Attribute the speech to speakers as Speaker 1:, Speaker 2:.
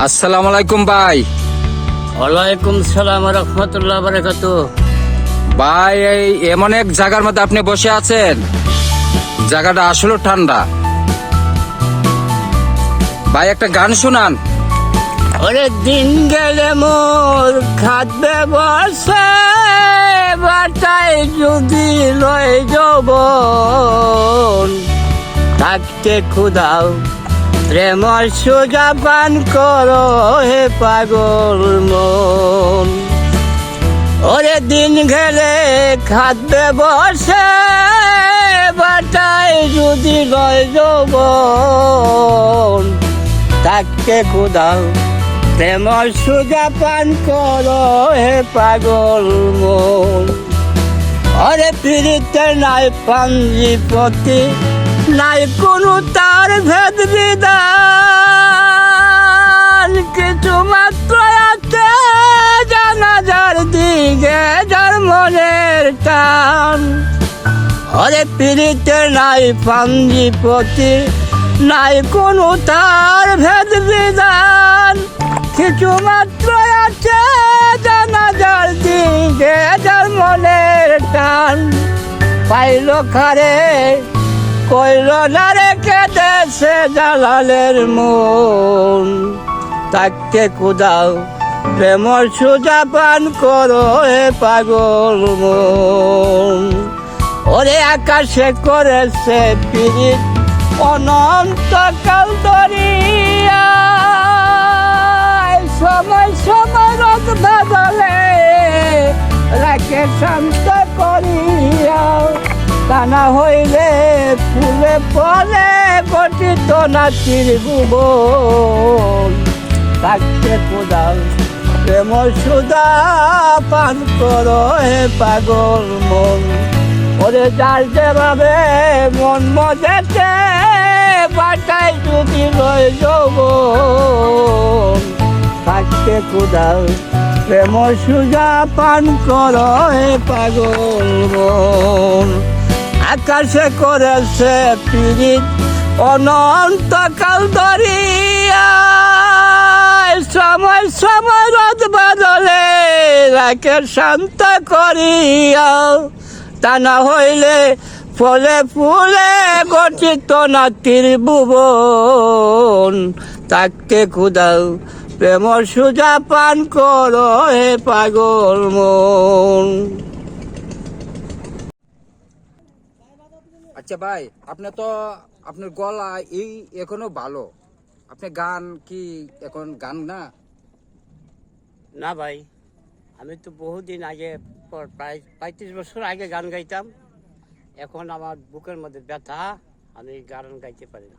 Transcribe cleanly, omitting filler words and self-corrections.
Speaker 1: আসসালামু আলাইকুম ভাই।
Speaker 2: ওয়ালাইকুম সালাম রহমতুল্লাহ বারাকাতুহু।
Speaker 1: ভাই, এই এমন এক জায়গার মধ্যে আপনি বসে আছেন, জায়গাটা আসলে ঠান্ডা। ভাই, একটা গান শুনান।
Speaker 2: ওরে দিন গেলে মোর খাদ্যে বসে বাটায় যদি লয় যৌবন, থাকতে ক্ষুদাও প্রেমর সোজা পান করো হে পাগল মন। ওরে দিন গেলে খাদ্যে বসে বাটায় যদি লয় যৌবন, থাকতে ক্ষুদাও প্রেমর সোজা পান করো হে পাগল মন। ওরে পীড়িতের নাই পাঞ্জিপতি, নাই কোনো তার ভেদ বিধান, কিছু মাত্র আছে জানাজার দিকে যার মনের টান। ওরে পীড়িতের নাই পাঞ্জিপতি, নাই কোনো তার ভেদ বিধান, কিছু মাত্র আছে জানাজার দিকে যার মনের টান। পাইল খারে কইল না রে কেঁদেছে জালালের মন, তাকে কুদাও প্রেমর সোজা পান করো হে পাগল মন। ওরে আকাশে করেছে পীড়িত অনন্তকাল দরিয়া, সময় সময় রোদ বদলে রাখে শান্ত করিয়া, তা না হইলে ফুলে ফলে গঠিত নাচির ভুবন, থাকতে কোদাল প্রেম সুদা পান করো হে পাগল মন। ওরে যার যেভাবে মন মজেছে বাটাই যদি লয় যৌবন, থাকতে কোদাল প্রেম সুজা পান করো হে পাগল মন। আকাশে করেছে পীড়িত অনন্তকাল দরিয়া, সময় সময় রোদ বদলে রাখে শান্ত করিয়া, তা না হইলে ফলে ফুলে গঠিত নাতির ভুবন, তাকে খুদাও প্রেম সুজা পান করো হে পাগল মন।
Speaker 1: আচ্ছা ভাই, আপনি তো আপনার গলা এই এখনো ভালো, আপনি গান কি এখন গান না?
Speaker 2: না ভাই, আমি তো বহুদিন আগে প্রায় 35 বছর আগে গান গাইতাম। এখন আমার বুকের মধ্যে ব্যথা, আমি গান গাইতে পারি না।